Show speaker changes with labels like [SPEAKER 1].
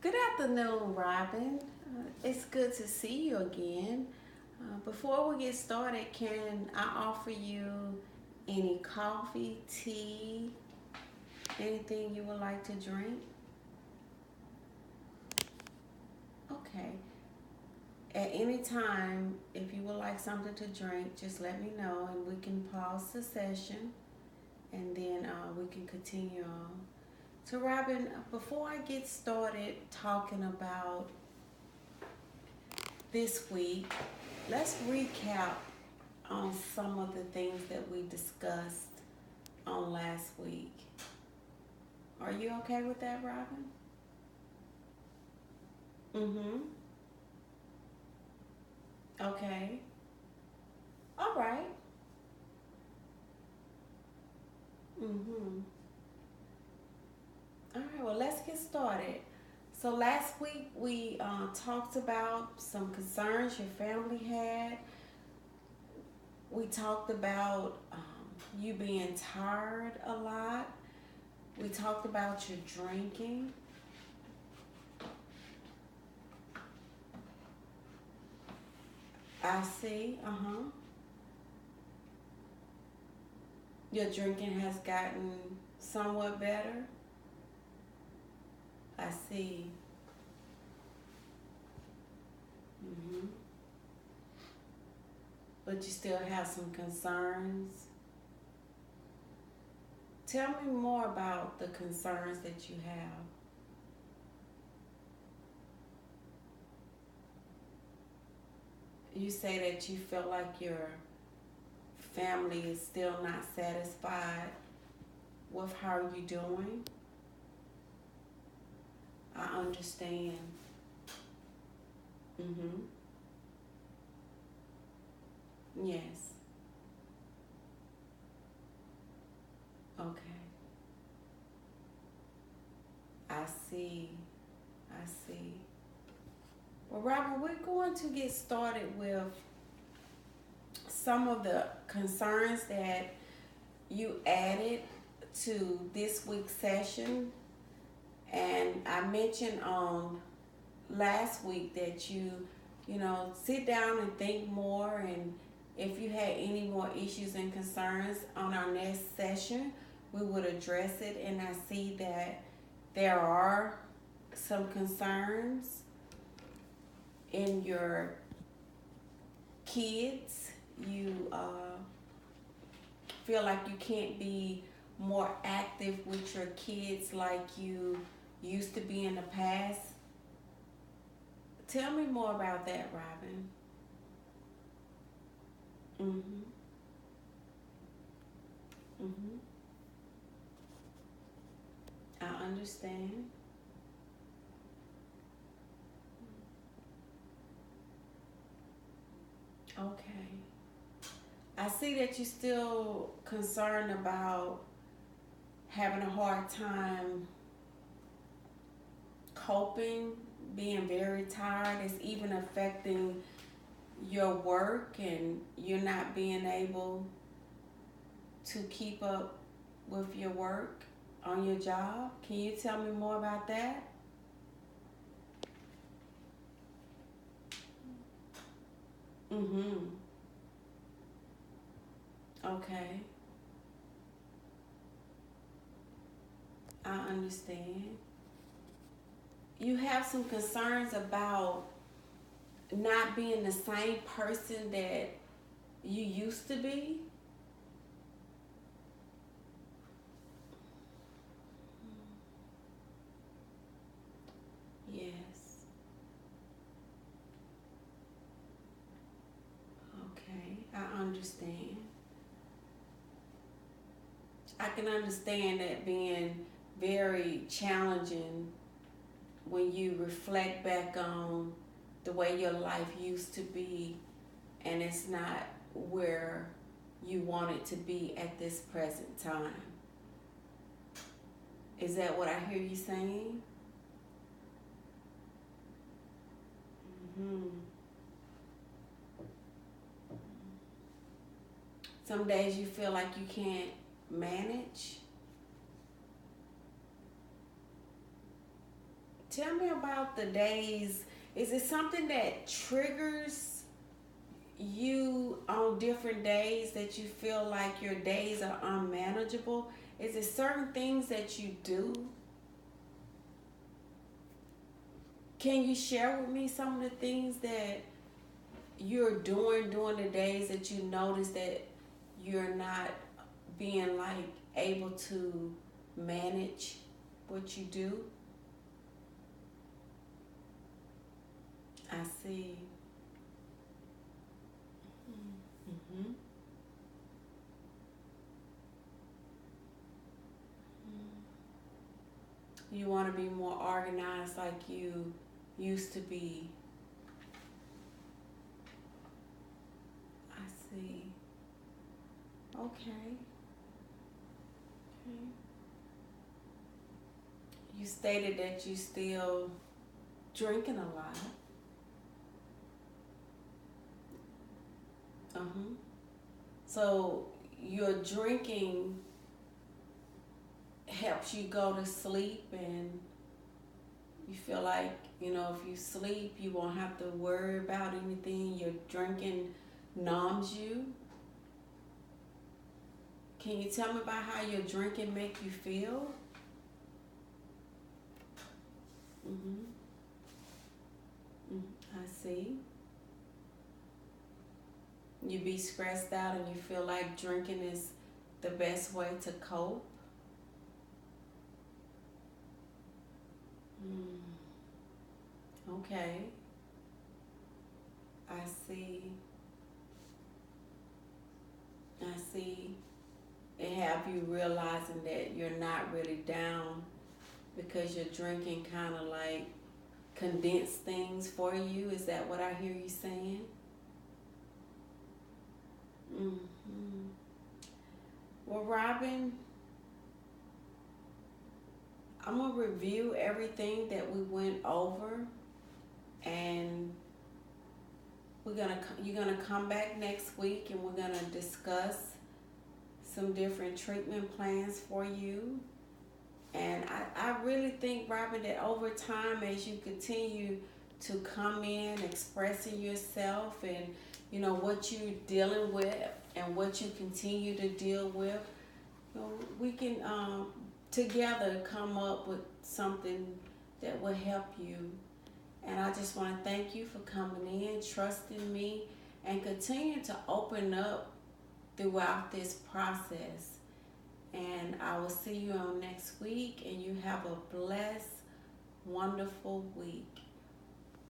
[SPEAKER 1] Good afternoon, Robin. It's good to see you again. Before we get started, can I offer you any coffee, tea, anything you would like to drink? Okay. At any time, if you would like something to drink, just let me know and we can pause the session and then we can continue on. So, Robin, before I get started talking about this week, let's recap on some of the things that we discussed on last week. Are you okay with that, Robin? Mm-hmm. Okay. All right. Mm-hmm. All right, well, let's get started. So last week we talked about some concerns your family had. We talked about you being tired a lot. We talked about your drinking. I see. Uh-huh. Your drinking has gotten somewhat better. I see. Hmm. But you still have some concerns. Tell me more about the concerns that you have. You say that you feel like your family is still not satisfied with how you're doing. I understand. Mm-hmm. Yes. Okay. I see. I see. Well, Robert, we're going to get started with some of the concerns that you added to this week's session. And I mentioned on last week that you sit down and think more. And if you had any more issues and concerns on our next session, we would address it. And I see that there are some concerns in your kids. You feel like you can't be more active with your kids like you used to be in the past. Tell me more about that, Robin. Mhm. Mhm. I understand. Okay. I see that you're still concerned about having a hard time coping, being very tired. It's even affecting your work and you're not being able to keep up with your work on your job. Can you tell me more about that? Mm-hmm. Okay. I understand. You have some concerns about not being the same person that you used to be. Yes. Okay. I understand. I can understand that being very challenging when you reflect back on the way your life used to be and it's not where you want it to be at this present time. Is that what I hear you saying? Hmm. Some days you feel like you can't manage. Tell me about the days. Is it something that triggers you on different days that you feel like your days are unmanageable? Is it certain things that you do? Can you share with me some of the things that you're doing during the days that you notice that you're not being like able to manage what you do? I see. Mm-hmm. You want to be more organized like you used to be. I see. Okay. Okay. You stated that you still drinking a lot. Uh-huh. So your drinking helps you go to sleep, and you feel like, if you sleep, you won't have to worry about anything. Your drinking numbs you. Can you tell me about how your drinking make you feel? Mm-hmm. I see. You be stressed out and you feel like drinking is the best way to cope. Okay, I see. I see. It have you realizing that you're not really down because your drinking kind of like condense things for you. Is that what I hear you saying? Hmm. Well, Robin, I'm gonna review everything that we went over, and you're gonna come back next week, and we're gonna discuss some different treatment plans for you. And I really think, Robin, that over time, as you continue to come in expressing yourself and what you're dealing with and what you continue to deal with, we can together come up with something that will help you. And I just want to thank you for coming in, trusting me, and continue to open up throughout this process. And I will see you on next week, and you have a blessed, wonderful week.